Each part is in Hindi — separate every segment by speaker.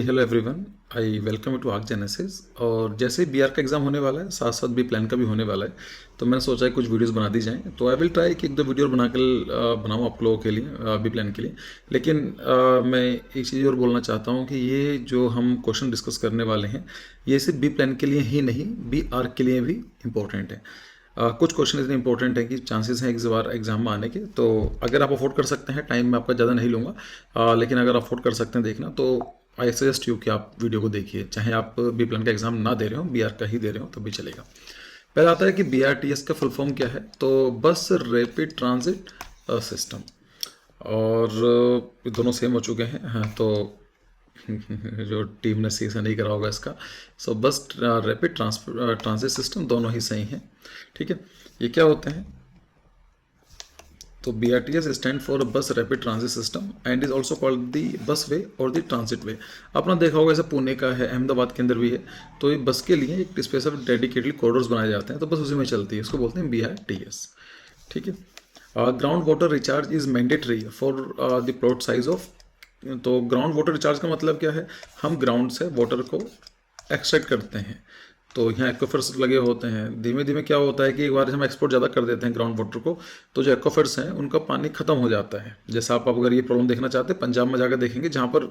Speaker 1: Hello everyone, I welcome you to Arc Genesis. और जैसे ही बीआर का एग्ज़ाम होने वाला है, साथ साथ बी प्लान का भी होने वाला है, तो मैंने सोचा है कुछ वीडियोस बना दी जाएं। तो आई विल ट्राई कि एक दो वीडियो बनाऊं आप लोगों के लिए, बी प्लान के लिए। लेकिन मैं एक चीज़ और बोलना चाहता हूं कि ये जो हम क्वेश्चन डिस्कस करने वाले हैं, ये सिर्फ बी प्लान के लिए ही नहीं, बी आर्क के लिए भी इम्पोर्टेंट है। कुछ क्वेश्चन इतने इंपॉर्टेंट हैं कि चांसेस हैं एक बार एग्जाम में आने के। तो अगर आप अफोर्ड कर सकते हैं, टाइम मैं आपका ज़्यादा नहीं लूँगा, लेकिन अगर अफोर्ड कर सकते हैं देखना, तो आई सजेस्ट यू कि आप वीडियो को देखिए, चाहे आप बी प्लान का एग्जाम ना दे रहे हो, बी आर का ही दे रहे हो, तब भी चलेगा। पहला आता है कि बी आर टी एस का फुल फॉर्म क्या है। तो बस रैपिड ट्रांजिट सिस्टम, और ये दोनों सेम हो चुके हैं। हाँ, तो जो टीम ने सही से नहीं करा होगा इसका। सो बस रैपिड ट्रांजिट सिस्टम दोनों ही सही हैं। ठीक है, ये क्या होते हैं? तो B R T S stand for bus rapid transit system and is also called the busway और दी ट्रांजिट वे। आपने देखा होगा, ऐसे पुणे का है, अहमदाबाद के अंदर भी है। तो ये बस के लिए एक स्पेशल डेडिकेटेड कॉरिडोर्स बनाए जाते हैं, तो बस उसी में चलती है, इसको बोलते हैं बी आर टी एस। ठीक है। Ground water recharge is mandatory for the plot size of. तो ग्राउंड वाटर रिचार्ज का मतलब क्या है? हम ग्राउंड से वाटर को एक्सट्रैक्ट करते हैं। तो यहाँ एक्वाफर्स लगे होते हैं। धीमे धीमे क्या होता है कि एक बार हम एक्सपोर्ट ज़्यादा कर देते हैं ग्राउंड वाटर को, तो जो एक्वाफर्स हैं उनका पानी खत्म हो जाता है। जैसा आप अगर ये प्रॉब्लम देखना चाहते हैं, पंजाब में जाकर देखेंगे, जहाँ पर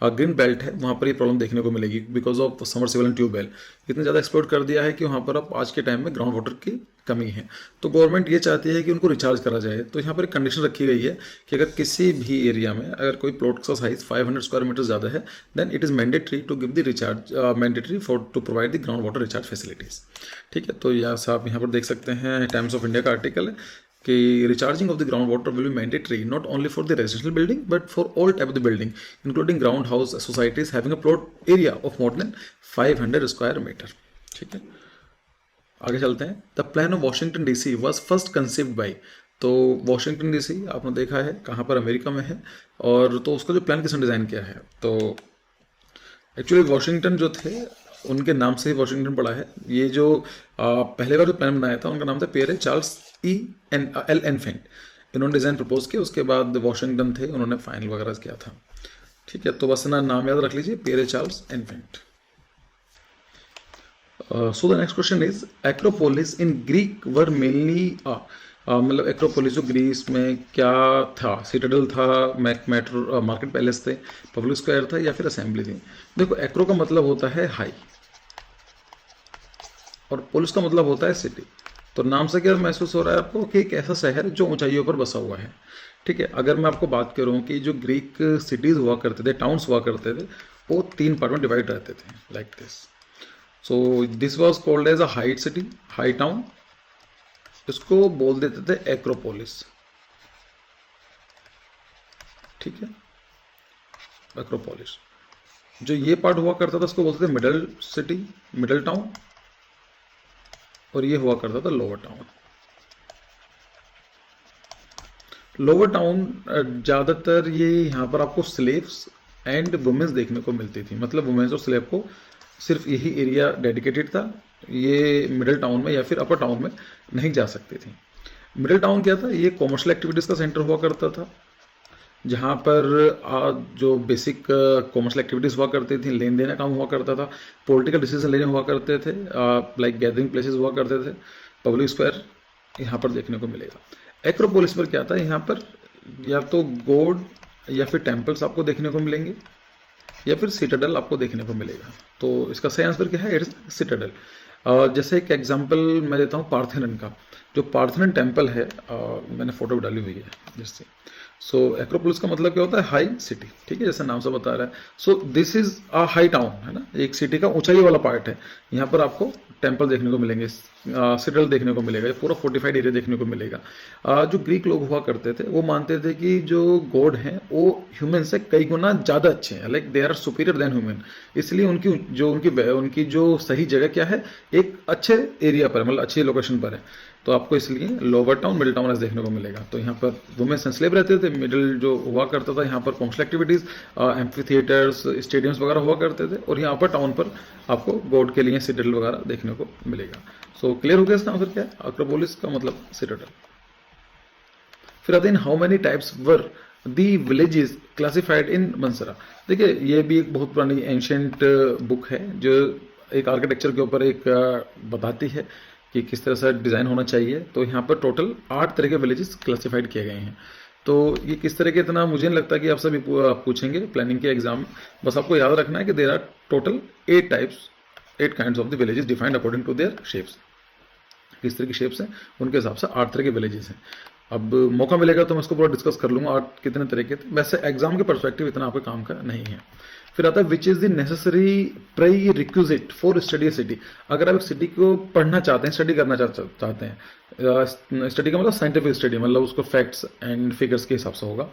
Speaker 1: ग्रीन बेल्ट है, वहाँ पर ये प्रॉब्लम देखने को मिलेगी because of submersible and tubewell. इतने ज़्यादा एक्सप्लोर कर दिया है कि वहाँ पर अब आज के टाइम में ग्राउंड वाटर की कमी है। तो गवर्नमेंट ये चाहती है कि उनको रिचार्ज करा जाए। तो यहाँ पर एक कंडीशन रखी गई है कि अगर किसी भी एरिया में अगर कोई प्लॉट का साइज 500 स्क्वायर मीटर ज़्यादा है, then it is mandatory to give the recharge, mandatory for to provide the ground water recharge facilities. ठीक है, तो यहाँ से आप यहाँ पर देख सकते हैं, टाइम्स ऑफ इंडिया का आर्टिकल है कि recharging of the ground water will be mandatory not only for the residential building but for all type of the building including ground house societies having a plot area of more than 500 square metre. ठीक है, आगे चलते हैं। The plan of Washington DC was first conceived by. तो वॉशिंगटन डीसी आपने देखा है कहाँ पर, अमेरिका में है। और तो उसका जो प्लान किसने डिज़ाइन किया है? तो एक्चुअली वॉशिंगटन जो थे, उनके नाम से ही वॉशिंगटन पड़ा है। ये जो पहले बार जो प्लान बनाया था, उनका नाम था Pierre Charles E N L Enfant. इन्होंने डिज़ाइन प्रपोज किया, उसके बाद वॉशिंगटन थे, उन्होंने फाइनल वगैरह किया था। ठीक है, तो बस ना नाम याद रख लीजिए, Pierre Charles Enfant. So the next question is Acropolis in Greek were mainly, मतलब एक्रोपोलिस जो ग्रीस में क्या था? सिटाडल था, मेट्रो मार्केट पैलेस थे, पब्लिक स्क्वायर था, या फिर असेंबली थी? देखो, एक्रो का मतलब होता है हाई और पोलिस का मतलब होता है सिटी। तो नाम से क्या महसूस हो रहा है आपको कि एक ऐसा शहर जो ऊंचाइयों पर बसा हुआ है। ठीक है, अगर मैं आपको बात करूं कि जो ग्रीक सिटीज़ हुआ करते थे, टाउन्स हुआ करते थे, वो 3 पार्ट में डिवाइड रहते थे, like this. So this was called as a height city, high town. इसको बोल देते थे एक्रोपोलिस। ठीक है, एक्रोपोलिस। जो ये पार्ट हुआ करता था, उसको बोलते थे मिडल सिटी, मिडल टाउन। और ये हुआ करता था लोअर टाउन। लोअर टाउन ज़्यादातर ये यहाँ पर आपको स्लेव्स एंड वुमेन्स देखने को मिलती थी। मतलब वुमेन्स और स्लेव को सिर्फ यही एरिया डेडिकेटेड था। ये मिडिल टाउन में या फिर अपर टाउन में नहीं जा सकती थी। मिडिल टाउन क्या था? ये कॉमर्शियल एक्टिविटीज़ का सेंटर हुआ करता था, जहाँ पर जो बेसिक कॉमर्शियल एक्टिविटीज़ हुआ करती थी, लेन देन का काम हुआ करता था, पॉलिटिकल डिसीजन लेने हुआ करते थे, लाइक गैदरिंग प्लेसेस हुआ करते थे। पब्लिक स्क्वायर यहाँ पर देखने को मिलेगा। एक्रोपोलिस पर क्या था? यहाँ पर या तो गॉड या फिर टेम्पल्स आपको देखने को मिलेंगे, या फिर सिटाडल आपको देखने को मिलेगा। तो इसका सही आंसर क्या है? It's citadel. जैसे एक एग्जांपल मैं देता हूँ पार्थेनन का। जो पार्थेनन टेम्पल है, मैंने फोटो डाली हुई है जिससे। सो एक्रोपोलिस का मतलब क्या होता है? High city. ठीक है, जैसे नाम से बता रहा है। So this is a high town, है ना, एक सिटी का ऊंचाई वाला पार्ट है। यहाँ पर आपको टेम्पल देखने को मिलेंगे, सिटल देखने को मिलेगा, पूरा फोर्टिफाइड एरिया देखने को मिलेगा। जो ग्रीक लोग हुआ करते थे, वो मानते थे कि जो गॉड हैं वो ह्यूमन से कई गुना ज़्यादा अच्छे हैं, like they are superior than human. इसलिए उनकी जो सही जगह क्या है? एक अच्छे एरिया पर, मतलब अच्छी लोकेशन पर है। तो आपको इसलिए लोअर टाउन, मिडिल टाउन ऐसे देखने को मिलेगा। तो यहाँ पर वुमेन्स एंड स्लेव रहते थे। मिडिल जो हुआ करता था, यहाँ पर commercial activities, amphi theatres, stadiums वगैरह हुआ करते थे। और यहाँ पर टाउन पर आपको गॉड के लिए सिटाडल वगैरह देखने को मिलेगा। सो क्लियर हो गया इसका आंसर क्या है? एक्रोपोलिस का मतलब सिटाडल। फिर आते हैं how many types were the villages classified in Mansehra. देखिए ये भी एक बहुत पुरानी एंशंट बुक है जो एक आर्किटेक्चर के ऊपर एक बताती है कि किस तरह से डिज़ाइन होना चाहिए। तो यहाँ पर टोटल 8 तरह के विलेजेस क्लासिफाइड किए गए हैं। तो ये किस तरह के, इतना मुझे नहीं लगता कि आप सभी पूछेंगे प्लानिंग के एग्जाम। बस आपको याद रखना है कि there are total 8 kinds of the villages defined according to their shapes. किस तरह की शेप्स हैं उनके हिसाब से 8 तरह के विलेजेस हैं। अब मौका मिलेगा तो मैं इसको पूरा डिस्कस कर लूँगा 8 कितने तरह के थे। वैसे एग्जाम के परस्पेक्टिव इतना आपके काम का नहीं है। फिर आता है which is the necessary pre requisite for study A city. अगर आप एक सिटी को पढ़ना चाहते हैं, स्टडी करना चाहते हैं, स्टडी का मतलब साइंटिफिक स्टडी, मतलब उसको फैक्ट्स एंड फिगर्स के हिसाब से होगा,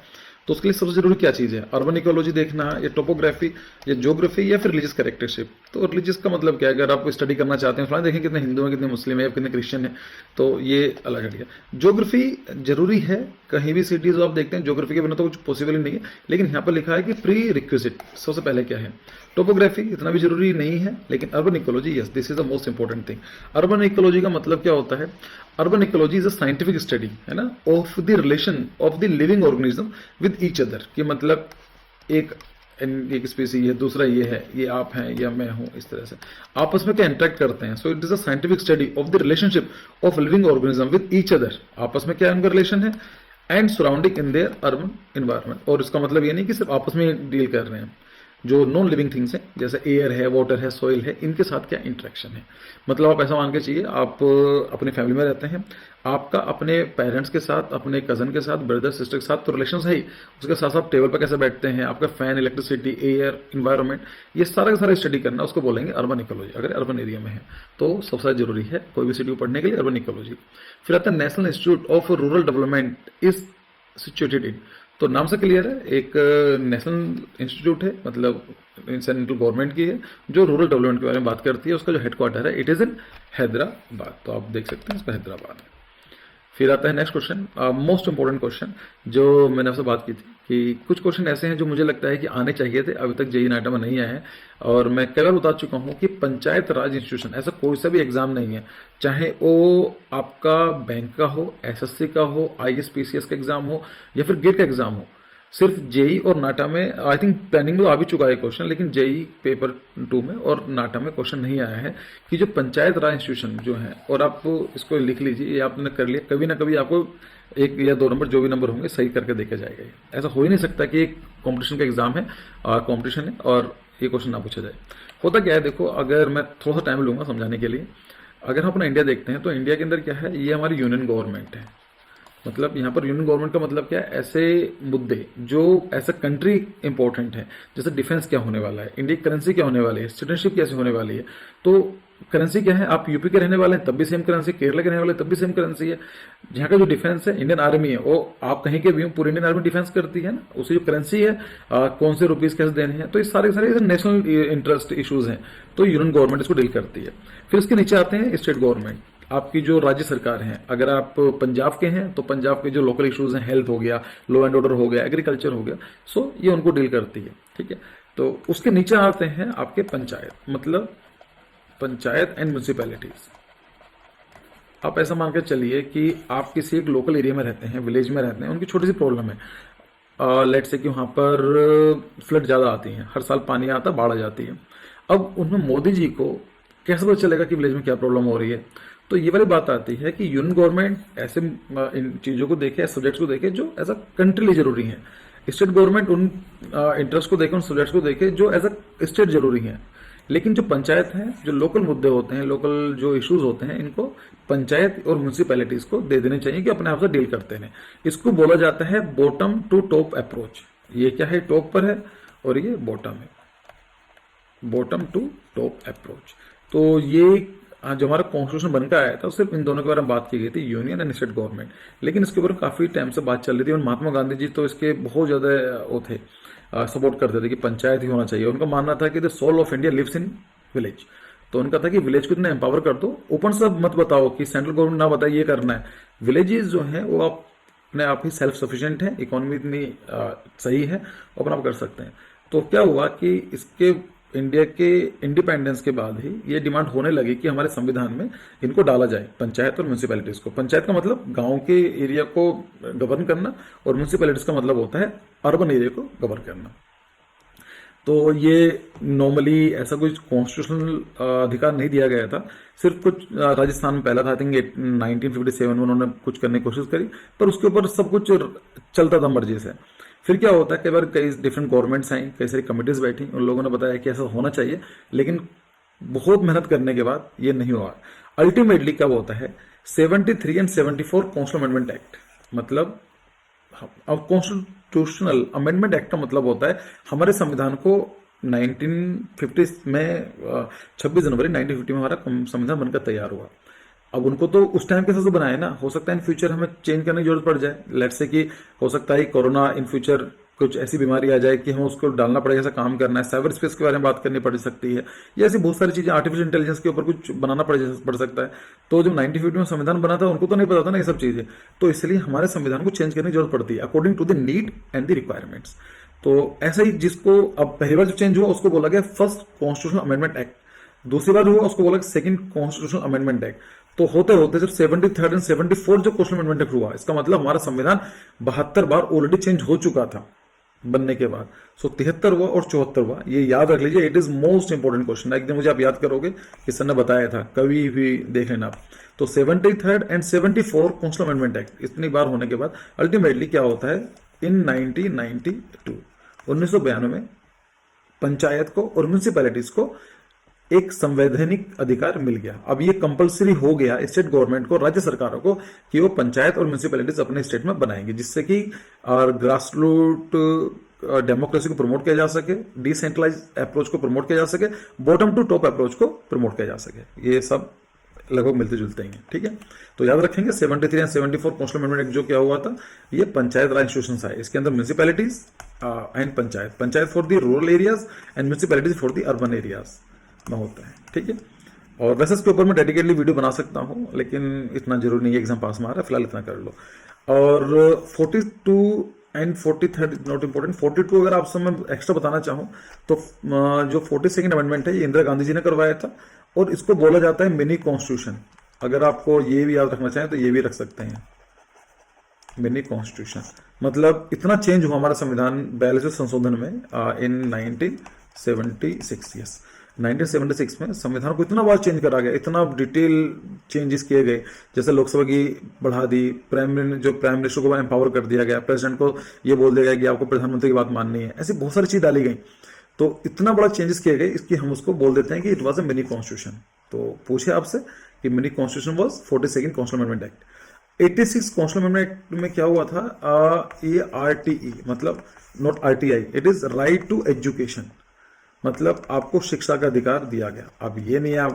Speaker 1: तो उसके लिए सबसे जरूरी क्या चीज़ है? अर्बन इकोलॉजी देखना, या टोपोग्राफी, या ज्योग्राफी, या फिर रिलीजियस कैरेक्टरशिप। तो रिलीजियस का मतलब क्या है? अगर आप स्टडी करना चाहते हैं, फलाना देखें कितने हिंदू हैं, कितने मुस्लिम हैं, कितने क्रिश्चियन हैं, तो ये अलग हट गया। ज्योग्राफी जरूरी है, कहीं भी सिटीज आप देखते हैं ज्योग्राफी के बिना तो कुछ पॉसिबल ही नहीं है, लेकिन यहाँ पर लिखा है कि प्री रिक्विजिट सबसे पहले क्या है। टोपोग्राफी इतना भी जरूरी नहीं है, लेकिन urban ecology yes, this is the most important thing. Urban ecology का मतलब क्या होता है? Urban ecology is a scientific study, है ना, of the relation of the living organism with each other. कि मतलब एक स्पीसी है, दूसरा ये है, ये आप हैं या मैं हूं, इस तरह से आपस में क्या इंटरेक्ट करते हैं। So it is a scientific study of the relationship of living organism with each other. आपस में क्या उनका रिलेशन है, and surrounding in their urban environment. और इसका मतलब ये नहीं कि सिर्फ आपस में डील कर रहे हैं, जो नॉन लिविंग थिंग्स हैं जैसे एयर है, वाटर है, सॉइल है, इनके साथ क्या इंटरेक्शन है। मतलब आप ऐसा मान के चाहिए, आप अपनी फैमिली में रहते हैं, आपका अपने पेरेंट्स के साथ, अपने कजन के साथ, ब्रदर सिस्टर के साथ तो रिलेशन है ही, उसके साथ साथ टेबल पर कैसे बैठते हैं, आपका फैन, इलेक्ट्रिसिटी, एयर, इन्वायरमेंट, ये सारा का सारा स्टडी करना, उसको बोलेंगे अर्बन इकोलॉजी, अगर अर्बन एरिया में है तो सबसे जरूरी है कोई भी सिटी को पढ़ने के लिए अर्बन इकोलॉजी। फिर आता है national institute of rural development is situated in. तो नाम से क्लियर है, एक नेशनल इंस्टीट्यूट है, मतलब सेंट्रल गवर्नमेंट की है, जो रूरल डेवलपमेंट के बारे में बात करती है। उसका जो हेडक्वार्टर है इट इज इन हैदराबाद। तो आप देख सकते हैं इसका हैदराबाद है। फिर आता है next question, most important question जो मैंने आपसे बात की थी कि कुछ क्वेश्चन ऐसे हैं जो मुझे लगता है कि आने चाहिए थे, अभी तक जेईई नाटा में नहीं आए हैं। और मैं कई बार बता चुका हूं कि पंचायत राज इंस्टीट्यूशन ऐसा कोई सा भी एग्जाम नहीं है, चाहे वो आपका बैंक का हो, एसएससी का हो, आईएएस-पीसीएस का एग्जाम हो, या फिर गेट का एग्जाम हो। सिर्फ जेई और नाटा में, आई थिंक प्लानिंग में आ भी चुका है क्वेश्चन, लेकिन जेई पेपर 2 में और नाटा में क्वेश्चन नहीं आया है कि जो पंचायत राज इंस्टीट्यूशन जो है, और आप इसको लिख लीजिए, ये आपने कर लिया, कभी ना कभी आपको 1 या 2 नंबर जो भी नंबर होंगे सही करके देखा जाएगा। ऐसा हो ही नहीं सकता कि एक कॉम्पिटिशन का एग्जाम है, कॉम्पिटिशन है और ये क्वेश्चन ना पूछा जाए। होता क्या है, देखो, अगर मैं थोड़ा सा टाइम लूंगा समझाने के लिए। अगर हम अपना इंडिया देखते हैं तो इंडिया के अंदर क्या है, ये हमारी यूनियन गवर्नमेंट है। मतलब यहाँ पर यूनियन गवर्नमेंट का मतलब क्या है, ऐसे मुद्दे जो एज अ कंट्री इंपॉर्टेंट है, जैसे डिफेंस क्या होने वाला है, इंडिया की करेंसी क्या होने वाली है, सिटीजनशिप कैसे होने वाली है। तो करेंसी क्या है, आप यूपी के रहने वाले हैं तब भी सेम करेंसी, केरला के रहने वाले तब भी सेम करेंसी है। यहाँ का जो डिफेंस है, इंडियन आर्मी है, वो आप कहीं के भी हो, पूरी इंडियन आर्मी डिफेंस करती है ना, उसकी जो करेंसी है, कौन से रुपीज कैसे देने हैं, तो ये सारे नेशनल इंटरेस्ट इशूज हैं, तो यूनियन गवर्नमेंट इसको डील करती है। फिर इसके नीचे आते हैं स्टेट गवर्नमेंट, आपकी जो राज्य सरकार है। अगर आप पंजाब के हैं तो पंजाब के जो लोकल इश्यूज हैं, हेल्थ हो गया, लॉ एंड ऑर्डर हो गया, एग्रीकल्चर हो गया, सो ये उनको डील करती है, ठीक है। तो उसके नीचे आते हैं आपके पंचायत, मतलब पंचायत एंड म्यूनिसिपैलिटीज। आप ऐसा मानकर चलिए कि आप किसी एक लोकल एरिया में रहते हैं, विलेज में रहते हैं, उनकी छोटी सी प्रॉब्लम है, लेट से कि वहां पर फ्लड ज्यादा आती है, हर साल पानी आता, बाढ़ आ जाती है। अब उनमें मोदी जी को कैसे पता चलेगा कि विलेज में क्या प्रॉब्लम हो रही है? तो ये वाली बात आती है कि यूनियन गवर्नमेंट ऐसे इन चीज़ों को देखे, सब्जेक्ट्स को देखे जो एज अ कंट्री लिए जरूरी हैं। स्टेट गवर्नमेंट उन इंटरेस्ट को देखे, उन सब्जेक्ट्स को देखे जो एज अ स्टेट जरूरी हैं। लेकिन जो पंचायत है, जो लोकल मुद्दे होते हैं, लोकल जो इश्यूज होते हैं, इनको पंचायत और म्यूनिसिपैलिटीज को दे देने चाहिए कि अपने आप से डील करते हैं। इसको बोला जाता है बॉटम टू टॉप अप्रोच। ये क्या है, टॉप पर है और ये बॉटम है, बॉटम टू टॉप अप्रोच। तो ये जो हमारा कॉन्स्टिट्यूशन बनकर आया था, सिर्फ इन दोनों के बारे में बात की गई थी, यूनियन एंड स्टेट गवर्नमेंट। लेकिन इसके ऊपर काफी टाइम से बात चल रही थी और महात्मा गांधी जी तो इसके बहुत ज्यादा वो थे, सपोर्ट करते थे कि पंचायत ही होना चाहिए। उनका मानना था कि the soul of India lives in village. तो उनका था कि विलेज को इतना एम्पावर कर दो, ओपन सब मत बताओ कि सेंट्रल गवर्नमेंट ना बताए ये करना है। विलेजेस जो है वो अपने आप ही सेल्फ सफिशिएंट है, इकोनॉमी इतनी सही है, अपना आप कर सकते हैं। तो क्या हुआ कि इसके इंडिया के इंडिपेंडेंस के बाद ही ये डिमांड होने लगी कि हमारे संविधान में इनको डाला जाए, पंचायत और म्यूनिसिपैलिटीज को। पंचायत का मतलब गांव के एरिया को गवर्न करना, और म्यूनिसिपैलिटीज का मतलब होता है अर्बन एरिया को गवर्न करना। तो ये नॉर्मली ऐसा कुछ कॉन्स्टिट्यूशनल अधिकार नहीं दिया गया था, सिर्फ कुछ राजस्थान में पहला था, आई थिंक 1957 में उन्होंने कुछ करने की कोशिश करी, पर उसके ऊपर सब कुछ चलता था मर्जी से। फिर क्या होता है, कई बार कई डिफरेंट गवर्नमेंट्स आई, कई सारी कमिटीज बैठी, उन लोगों ने बताया कि ऐसा होना चाहिए, लेकिन बहुत मेहनत करने के बाद ये नहीं हुआ। अल्टीमेटली क्या होता है, 73 एंड 74 कॉन्स्टिट्यूशन अमेंडमेंट एक्ट, मतलब अब कॉन्स्टिट्यूशनल अमेंडमेंट एक्ट का मतलब होता है हमारे संविधान को 1950 में 26 जनवरी 1950 में हमारा संविधान बनकर तैयार हुआ। अब उनको तो उस टाइम के हिसाब से बनाए ना, हो सकता है इन फ्यूचर हमें चेंज करने की जरूरत पड़ जाए। लेट्स से कि हो सकता है कोरोना इन फ्यूचर कुछ ऐसी बीमारी आ जाए कि हमें उसको डालना पड़ेगा, ऐसा काम करना है, साइबर स्पेस के बारे में बात करनी पड़ सकती है, या ऐसी बहुत सारी चीजें, आर्टिफिशियल इंटेलिजेंस के ऊपर कुछ बनाना पड़ सकता है। तो जब 1950 में संविधान बना था उनको तो नहीं पता था ना ये सब चीजें, तो इसलिए हमारे संविधान को चेंज करने की जरूरत पड़ती है according to the need and the requirements. तो ऐसा ही जिसको अब पहली बार जो चेंज हुआ उसको बोला गया फर्स्ट कॉन्स्टिट्यूशनल अमेंडमेंट एक्ट, दूसरी बार जो हुआ उसको बोला सेकंड कॉन्स्टिट्यूशनल अमेंडमेंट एक्ट। तो होते होते जब 73 एंड 74 जो कॉन्स्टिट्यूशनल अमेंडमेंट एक्ट हुआ, इसका मतलब हमारा संविधान 72 बार ऑलरेडी चेंज हो चुका था बनने के बाद। सो 73वां और 74वां, ये याद रख लीजिए, it is most important question. एक दिन मुझे आप याद करोगे कि सर ने बताया था, कभी भी देख लेना आप। तो 73 एंड 74 कॉन्स्टिट्यूशनल अमेंडमेंट एक्ट इतनी बार होने के बाद अल्टीमेटली क्या होता है, इन 1992 में पंचायत को और म्यूनिसिपैलिटीज को एक संवैधानिक अधिकार मिल गया। अब ये कंपलसरी हो गया स्टेट गवर्नमेंट को, राज्य सरकारों को, कि वो पंचायत और म्यूनिसिपैलिटीज अपने स्टेट में बनाएंगे, जिससे कि ग्रास रूट डेमोक्रेसी को प्रमोट किया जा सके, डिसेंट्रलाइज अप्रोच को प्रमोट किया जा सके, बॉटम टू टॉप अप्रोच को प्रमोट किया जा सके। ये सब लगभग मिलते जुलते हैं, ठीक है। तो याद रखेंगे 73 एंड 74 कॉन्स्टिट्यूशनल अमेंडमेंट जो क्या हुआ था, ये पंचायत राज इंस्टीट्यूशंस है, इसके अंदर municipalities and panchayat for the rural areas and municipalities for the urban areas में होता है, ठीक है। और वैसे इसके ऊपर मैं डेडिकेटली वीडियो बना सकता हूं, लेकिन इतना जरूरी नहीं है, एग्जाम पास में आ रहा है, फिलहाल इतना कर लो। और 42 एंड 43 नॉट इंपॉर्टेंट, 42 अगर आप सब मैं एक्स्ट्रा बताना चाहूं तो जो 42nd अमेंडमेंट है ये इंदिरा गांधी जी ने करवाया था, और इसको बोला जाता है मिनी कॉन्स्टिट्यूशन। अगर आपको ये भी याद रखना चाहें तो ये भी रख सकते हैं, मिनी कॉन्स्टिट्यूशन। मतलब इतना चेंज हुआ हमारा संविधान 42वें संशोधन में इन 1976, यस 1976 में संविधान को इतना बार चेंज करा गया, इतना डिटेल चेंजेस किए गए, जैसे लोकसभा की बढ़ा दी, प्राइम मिनिस्टर को एम्पावर कर दिया गया, प्रेसिडेंट को ये बोल दिया गया कि आपको प्रधानमंत्री की बात माननी है, ऐसी बहुत सारी चीज डाली गई। तो इतना बड़ा चेंजेस किए गए, इसकी हम उसको बोल देते हैं कि it was a mini constitution. तो पूछे आपसे कि mini constitution was 42nd constitution amendment act. 86 constitution amendment act में क्या हुआ था, ये RTE मतलब not RTI, it is right to education, मतलब आपको शिक्षा का अधिकार दिया गया। अब ये नहीं है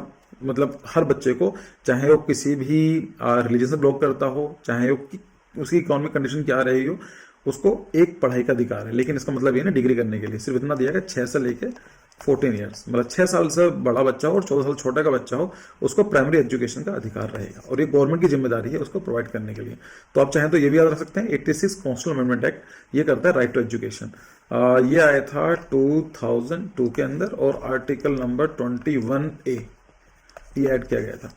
Speaker 1: मतलब हर बच्चे को, चाहे वो किसी भी रिलीजन से बिलोंग करता हो, चाहे वो उसकी इकोनॉमिक कंडीशन क्या रही हो, उसको एक पढ़ाई का अधिकार है। लेकिन इसका मतलब ये ना डिग्री करने के लिए सिर्फ इतना दिया गया 6 से लेके 14 ईयर्स, मतलब 6 साल से बड़ा बच्चा हो और 14 साल छोटा का बच्चा हो, उसको प्राइमरी एजुकेशन का अधिकार रहेगा, और ये गवर्नमेंट की जिम्मेदारी है उसको प्रोवाइड करने के लिए। तो आप चाहें तो ये भी याद रख सकते हैं, 86 कॉन्स्टिट्यूशनल अमेंडमेंट एक्ट ये करता है राइट टू एजुकेशन। ये आया था 2002 के अंदर, और आर्टिकल नंबर 21A ये ऐड किया गया था।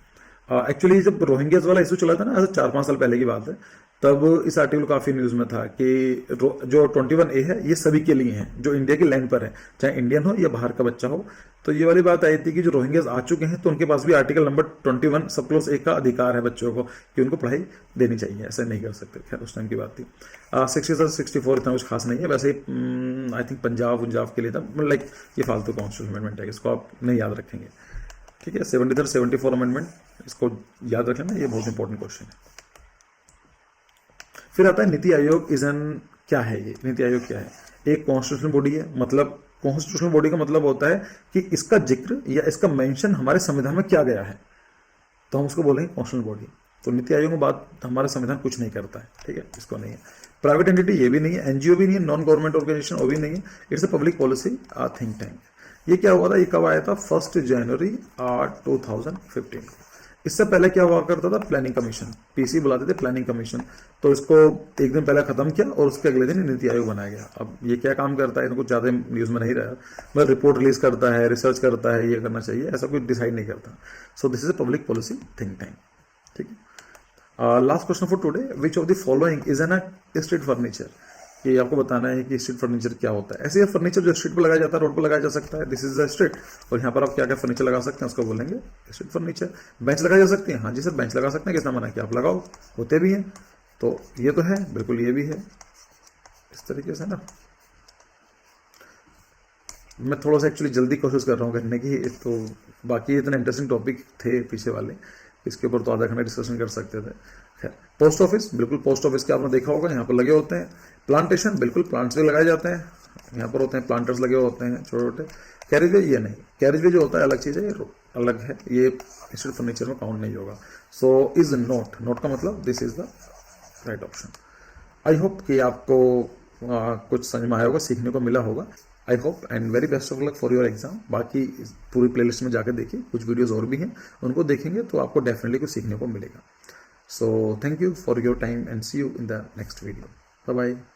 Speaker 1: एक्चुअली जब रोहिंग्याज वाला इशू चला था ना, 4-5 साल पहले की बात है, तब इस आर्टिकल काफी न्यूज में था कि जो 21A है ये सभी के लिए है जो इंडिया की लैंड पर है, चाहे इंडियन हो या बाहर का बच्चा हो। तो ये वाली बात आई थी कि जो रोहिंग्याज आ चुके हैं तो उनके पास भी आर्टिकल नंबर 21 सब क्लोज A का अधिकार है बच्चों को कि उनको पढ़ाई देनी चाहिए, ऐसा नहीं कर सकते। खैर उस टाइम की बात थी। 64 इतना कुछ खास नहीं है, वैसे आई थिंक पंजाब के लिए था, लाइक ये फालतू कॉन्स्टिट्यूशन अमेंडमेंट है, इसको आप नहीं याद रखेंगे, ठीक है। 73 74 अमेंडमेंट इसको याद रख लेना, ये बहुत इंपॉर्टेंट क्वेश्चन है। फिर आता है नीति आयोग क्या है, ये नीति आयोग क्या है, एक कॉन्स्टिट्यूशनल बॉडी है। मतलब कॉन्स्टिट्यूशनल बॉडी का मतलब होता है कि इसका जिक्र या इसका मेंशन हमारे संविधान में क्या गया है, तो हम उसको बोलेंगे कॉन्स्टिट्यूशनल बॉडी। तो नीति आयोग में बात हमारा संविधान कुछ नहीं करता है, ठीक है, इसको नहीं है। प्राइवेट एंटिटी ये भी नहीं है, NGO भी नहीं है, नॉन गवर्नमेंट ऑर्गेनाइजेशन वो भी नहीं है, it's a public policy think tank. ये क्या हुआ था, ये कब आया था, 1 जनवरी 2015 को। इससे पहले क्या हुआ करता था, प्लानिंग कमीशन, पीसी बुलाते थे प्लानिंग कमीशन, तो इसको एक दिन पहले खत्म किया और उसके अगले दिन नीति आयोग बनाया गया। अब ये क्या काम करता है, इनको ज़्यादा न्यूज़ में नहीं रहा, मतलब रिपोर्ट रिलीज करता है, रिसर्च करता है, ये करना चाहिए, ऐसा कुछ डिसाइड नहीं करता। So this is a public policy think tank. ठीक है, last question for today, which of the following is an street furniture. कि आपको बताना है कि स्ट्रीट फर्नीचर क्या होता है। ऐसे ये फर्नीचर जो स्ट्रीट पर लगाया जाता है, रोड पर लगाया जा सकता है, दिस इज द स्ट्रीट। और यहाँ पर आप क्या क्या फर्नीचर लगा सकते हैं उसको बोलेंगे स्ट्रीट फर्नीचर। बेंच लगाई जा सकती है, हाँ जी सर बेंच लगा सकते हैं, किसने मना किया, आप लगाओ, होते भी हैं। तो ये तो है, बिल्कुल ये भी है इस तरीके से ना। मैं थोड़ा सा एक्चुअली जल्दी कोशिश कर रहा हूँ करने की, तो बाकी इतने इंटरेस्टिंग टॉपिक थे पीछे वाले, इसके ऊपर तो आधा घंटा डिस्कशन कर सकते थे। खैर, पोस्ट ऑफिस, बिल्कुल पोस्ट ऑफिस के आपने देखा होगा, यहाँ पर लगे होते हैं। प्लांटेशन, बिल्कुल प्लांट्स भी लगाए जाते हैं, यहाँ पर होते हैं, प्लांटर्स लगे हुए होते हैं छोटे छोटे। कैरेज वे ये नहीं, कैरेज वे जो होता है अलग चीज़ है, ये अलग है, ये स्ट्रीट फर्नीचर में काउंट नहीं होगा। सो इज नॉट, नॉट का मतलब this is the right option. I hope कि आपको कुछ समझ में आया होगा, सीखने को मिला होगा। I hope and very best of luck for your exam. बाकी पूरी प्लेलिस्ट में जाकर देखिए, कुछ वीडियोस और भी हैं, उनको देखेंगे तो आपको डेफिनेटली कुछ सीखने को मिलेगा। So thank you for your time and see you in the next video. Bye bye.